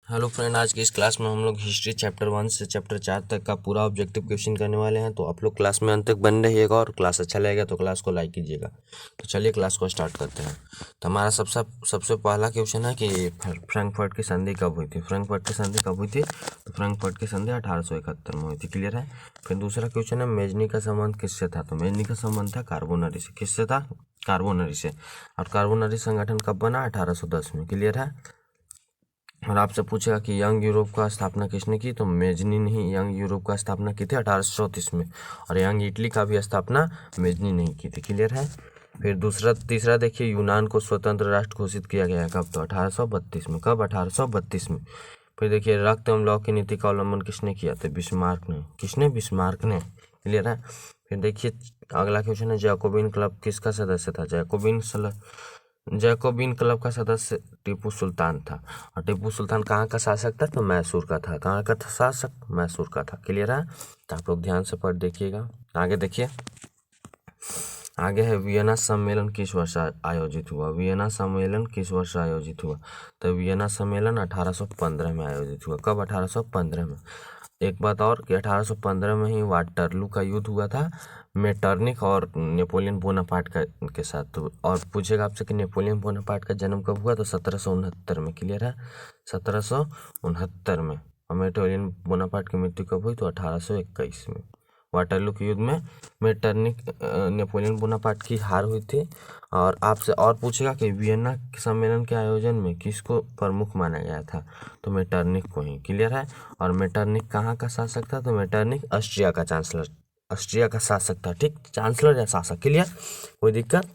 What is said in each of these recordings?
Hello friend, आज की इस क्लास में हम लोग हिस्ट्री चैप्टर 1 से चैप्टर 4 तक का पूरा ऑब्जेक्टिव क्वेश्चन करने वाले हैं। तो आप लोग क्लास में अंत तक बन रहिएगा और क्लास अच्छा लगेगा तो क्लास को लाइक कीजिएगा। तो चलिए क्लास को स्टार्ट करते हैं। तो हमारा सबसे पहला क्वेश्चन है कि फ्रैंकफर्ट की संधि कब हुई थी। फ्रैंकफर्ट की संधि कब हुई थी? तो फ्रैंकफर्ट की संधि 1871 में हुई थी। क्लियर है। फिर दूसरा क्वेश्चन है मेजनी का संबंध किससे था। तो मेजनी का संबंध था कार्बोनरी से। किससे था? कार्बोनरी से। और कार्बोनरी संगठन कब बना? 1810 में। क्लियर है। और आपसे पूछेगा कि यंग यूरोप का स्थापना किसने की। तो मेजनी ने ही यंग यूरोप का स्थापना की थी 1834 में। और यंग इटली का भी स्थापना मेजनी नहीं की थी। क्लियर है। फिर तीसरा देखिए, यूनान को स्वतंत्र राष्ट्र घोषित किया गया है कब? तो 1832 में। कब? 1832 में। फिर देखिए, रक्त एवं लौ की नीति का अवलंबन किसने किया था? बिस्मार्क ने। किसने? बिस्मार्क ने। क्लियर है। फिर देखिए अगला क्वेश्चन है, जैकोबिन क्लब किसका सदस्य था? जैकोबिन क्लब का सदस्य टीपू सुल्तान था। और टीपू सुल्तान कहाँ का शासक था? तो मैसूर का था। कहाँ का था शासक? मैसूर का था। क्लियर है। तो आप लोग ध्यान से पढ़ देखिएगा। आगे देखिए, आगे है वियना सम्मेलन किस वर्ष आयोजित हुआ। वियना सम्मेलन किस वर्ष आयोजित हुआ? तो वियना सम्मेलन 1815 में आयोजित हुआ। कब? 1815 में। एक बात और कि 1815 में ही वाटरलू का युद्ध हुआ था मेटरनिख और नेपोलियन बोनापार्ट का के साथ। तो और पूछेगा आपसे कि नेपोलियन बोनापार्ट का जन्म कब हुआ? तो 1769 में। क्लियर है। 1769 में। और नेपोलियन बोनापार्ट की मृत्यु कब हुई? तो 1821 में। वाटरलू के युद्ध में मेटरनिख नेपोलियन बोनापार्ट की हार हुई थी। और आपसे और पूछेगा कि वियना सम्मेलन के आयोजन में किसको प्रमुख माना गया था? तो मेटरनिख को ही। क्लियर है। और मेटरनिख कहाँ का शासक था? तो मेटरनिख ऑस्ट्रिया का चांसलर, ऑस्ट्रिया का शासक था। ठीक, चांसलर या शासक। क्लियर, कोई दिक्कत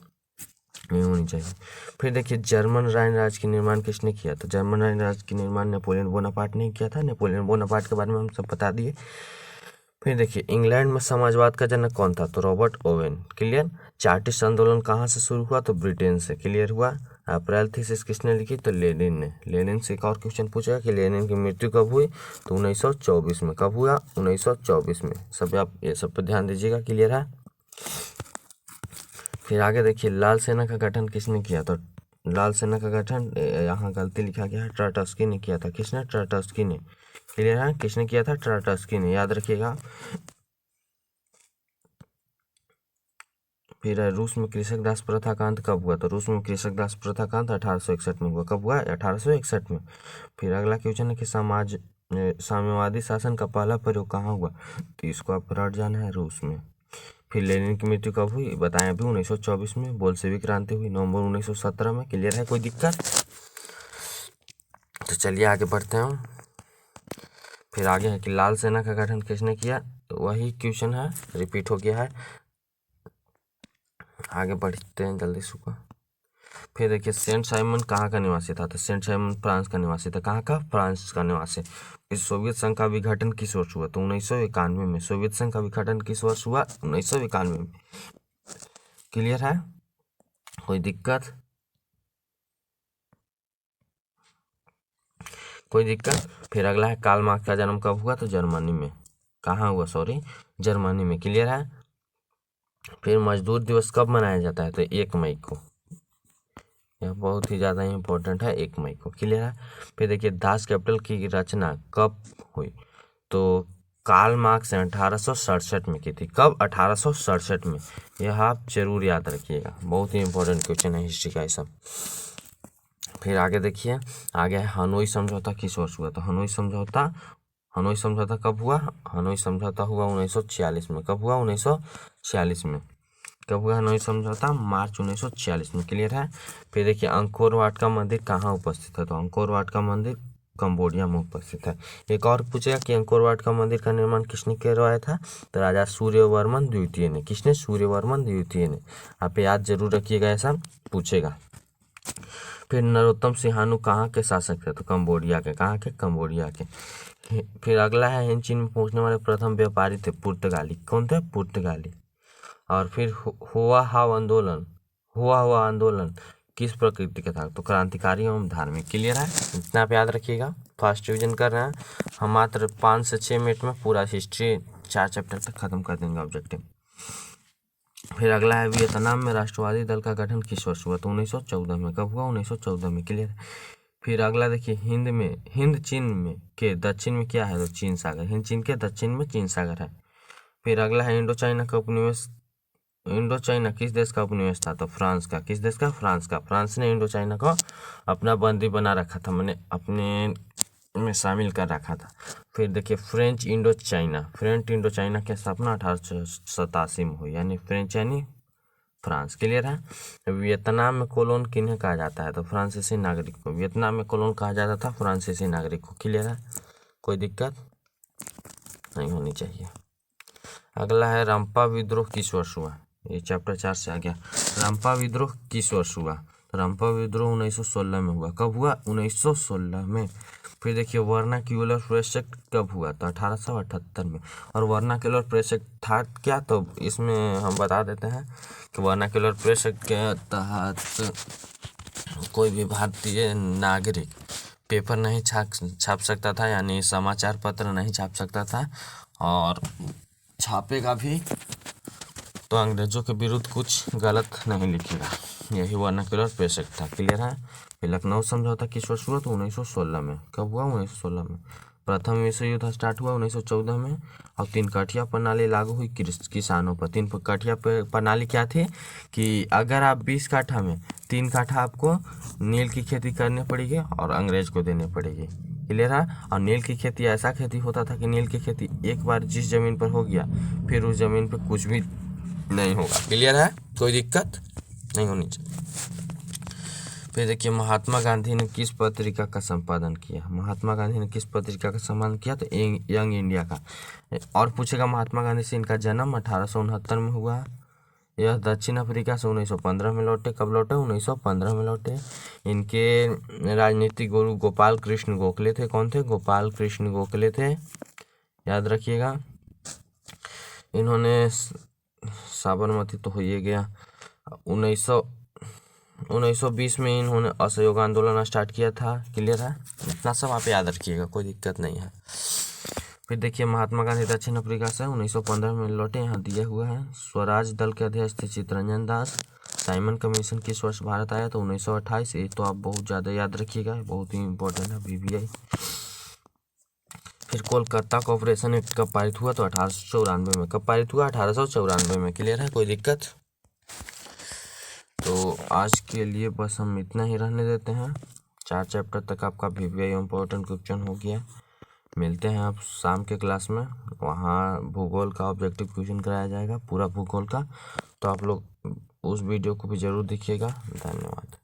नहीं होनी चाहिए। फिर देखिए, जर्मन राइन राज्य की निर्माण किसने किया? तो जर्मन राइन राज्य की निर्माण नेपोलियन बोनापार्ट ने किया था। नेपोलियन बोनापार्ट के बारे में हम सब बता दिए। फिर देखिए, इंग्लैंड में समाजवाद का जनक कौन था? तो रॉबर्ट ओवेन। क्लियर। चार्टिस्ट आंदोलन कहाँ से शुरू हुआ? तो ब्रिटेन से। क्लियर हुआ। अप्रैल थीसिस किसने लिखी? तो लेनिन ने। लेनिन से एक और क्वेश्चन पूछेगा कि लेनिन की मृत्यु कब हुई? तो 1924 में। कब हुआ? 1924 में। सब आप ये सब पे ध्यान दीजिएगा। क्लियर है। फिर आगे देखिए, लाल सेना का गठन किसने किया? तो लाल सेना का गठन यहाँ गलती लिखा गया है, ट्राटस्की ने किया था। किसने? ट्राटस्की ने। क्लियर है। किसने किया था? ट्राटस्की ने। याद रखिएगा। फिर रूस में कृषक दास प्रथा का अंत कब हुआ? तो रूस में कृषक दास प्रथा का अंत 1861 में हुआ। कब हुआ? 1861 में। फिर अगला क्वेश्चन है कि साम्यवादी शासन का पहला प्रयोग कहाँ हुआ? तो इसको आप रट जाना है, रूस में। फिर लेनिन की मृत्यु कब हुई? बताएं अभी, 1924 में। बोल्शेविक क्रांति हुई नवंबर 1917 में। क्लियर है, कोई दिक्कत? तो चलिए आगे बढ़ते हैं। फिर आगे है कि लाल सेना का गठन किसने किया? तो वही क्वेश्चन है, रिपीट हो गया है। आगे बढ़ते हैं जल्दी सुबह। फिर देखिए, सेंट साइमन कहाँ का निवासी था? तो सेंट साइमन फ्रांस का निवासी था। कहाँ का? फ्रांस का निवासी। फिर सोवियत संघ का विघटन किस वर्ष हुआ? तो 1991 में। सोवियत संघ का विघटन किस वर्ष हुआ? 1991 में। क्लियर है, कोई दिक्कत? कोई दिक्कत? फिर अगला है, कार्ल मार्क्स का जन्म कब हुआ? तो जर्मनी में। कहाँ हुआ? सॉरी, जर्मनी में। क्लियर है। फिर मजदूर दिवस कब मनाया जाता है? तो 1 मई को। यह बहुत ही ज़्यादा इम्पोर्टेंट है, 1 मई को। क्लियर है। फिर देखिए, दास कैपिटल की रचना कब हुई? तो कार्ल मार्क्स ने 1867 में की थी। कब? 1867 में। यह आप जरूर याद रखिएगा, बहुत ही इंपॉर्टेंट क्वेश्चन है हिस्ट्री का ये सब। फिर आगे देखिए, आगे है हनोई समझौता किस वर्ष हुआ? तो हनोई समझौता कब हुआ? हनोई समझौता हुआ 1946 में। कब हुआ? 1946 में। कब हुआ हनोई समझौता? मार्च 1946 में। क्लियर है। फिर देखिए, अंकोर वाट का मंदिर कहाँ उपस्थित है? तो अंकोर वाट का मंदिर कंबोडिया में उपस्थित है। एक और पूछेगा कि अंकोर वाट का मंदिर का निर्माण किसने करवाया था? तो राजा सूर्यवर्मन द्वितीय ने। किसने? सूर्यवर्मन द्वितीय ने। आप याद जरूर रखिएगा, ऐसा पूछेगा। फिर नरोत्तम सिंहानु कहाँ के शासक थे? तो कंबोडिया के। कहाँ के? कंबोडिया के। फिर अगला है, इन चीन में पहुंचने वाले प्रथम व्यापारी थे पुर्तगाली। कौन थे? पुर्तगाली। और फिर हुआ आंदोलन किस प्रकृति का था? तो क्रांतिकारी एवं धार्मिक। क्लियर है, इतना आप याद रखिएगा। फर्स्ट डिवीजन कर रहे हैं हम, मात्र 5 से 6 मिनट में पूरा हिस्ट्री 4 चैप्टर तक खत्म कर देंगे ऑब्जेक्टिव। फिर अगला है, वियतनाम में राष्ट्रवादी दल का गठन किस वर्ष हुआ? तो 1914 में। कब हुआ? 1914 में। क्लियर है। फिर अगला देखिए, हिंद चीन में के दक्षिण में क्या है, तो चीन सागर, हिंद चीन के दक्षिण में चीन सागर है। फिर अगला है इंडो चाइना का उपनिवेश, इंडो चाइना किस देश का उपनिवेश था, तो फ्रांस का। किस देश का, फ्रांस का। फ्रांस ने इंडो चाइना को अपना बंदी बना रखा था, मैंने अपने में शामिल कर रखा था। फिर देखिए फ्रेंच इंडो चाइना की स्थापना 1887 में हुई, यानी फ्रेंच यानी फ्रांस। क्लियर है। वियतनाम में कोलोन किन्हें कहा जाता है, तो फ्रांसीसी नागरिक को। वियतनाम में कोलोन कहा जाता था फ्रांसीसी नागरिक को। क्लियर है, कोई दिक्कत नहीं होनी चाहिए। अगला है रंपा विद्रोह किस वर्ष हुआ, ये चैप्टर 4 से आ गया। रंपा विद्रोह किस वर्ष हुआ, तो रंपा विद्रोह 1916 में हुआ। कब हुआ, 1916 में। फिर देखिए वर्नाक्यूलर प्रेस एक्ट कब हुआ, तो 1878 में। और वर्नाक्यूलर प्रेस एक्ट था क्या, तो इसमें हम बता देते हैं कि वर्नाक्यूलर प्रेस एक्ट के तहत कोई भी भारतीय नागरिक पेपर नहीं छाप सकता था, यानी समाचार पत्र नहीं छाप सकता था, और छापेगा भी तो अंग्रेजों के विरुद्ध कुछ गलत नहीं लिखेगा। यही वर्नाक्यूलर प्रेस एक्ट था। क्लियर है। फिर लखनऊ समझौता किस वर्ष हुआ, तो 1916 में। कब हुआ, 1916 में। प्रथम विश्व युद्ध स्टार्ट हुआ 1914 में। और 3 कठिया प्रणाली लागू हुई किसानों पर। 3 कठिया प्रणाली क्या थी, कि अगर आप 20 काठा में 3 काठा आपको नील की खेती करनी पड़ेगी और अंग्रेज को देनी पड़ेगी। क्लियर है। और नील की खेती ऐसा खेती होता था कि नील की खेती एक बार जिस जमीन पर हो गया फिर उस जमीन पर कुछ भी नहीं होगा। क्लियर है, कोई दिक्कत नहीं होनी चाहिए। फिर देखिए महात्मा गांधी ने किस पत्रिका का संपादन किया, महात्मा गांधी ने किस पत्रिका का संपादन किया, तो यंग इंडिया का। और पूछेगा महात्मा गांधी से इनका जन्म 1869 में हुआ। यह दक्षिण अफ्रीका से 1915 में लौटे। कब लौटे, 1915 में लौटे। इनके राजनीतिक गुरु गोपाल कृष्ण गोखले थे। कौन थे, गोपाल कृष्ण गोखले थे, याद रखिएगा। इन्होंने साबरमती तो हो ही गया। 1920 में इन्होंने असहयोग आंदोलन स्टार्ट किया था। क्लियर है, इतना सब आप याद रखिएगा, कोई दिक्कत नहीं है। फिर देखिए महात्मा गांधी दक्षिण अफ्रीका से 1915 में लौटे, यहाँ दिया हुआ है। स्वराज दल के अध्यक्ष थे चित्तरंजन दास। साइमन कमीशन किस वर्ष भारत आया, तो 1928। ये तो आप बहुत ज़्यादा याद रखिएगा, बहुत ही इंपॉर्टेंट है, BBI। फिर कोलकाता कॉर्पोरेशन एक्ट कब पारित हुआ, तो 1894 में। कब पारित हुआ, 1894 में। क्लियर है, कोई दिक्कत। तो आज के लिए बस हम इतना ही रहने देते हैं। 4 चैप्टर तक आपका BBI इम्पोर्टेंट क्वेश्चन हो गया। मिलते हैं आप शाम के क्लास में, वहाँ भूगोल का ऑब्जेक्टिव क्वेश्चन कराया जाएगा, पूरा भूगोल का। तो आप लोग उस वीडियो को भी ज़रूर देखिएगा। धन्यवाद।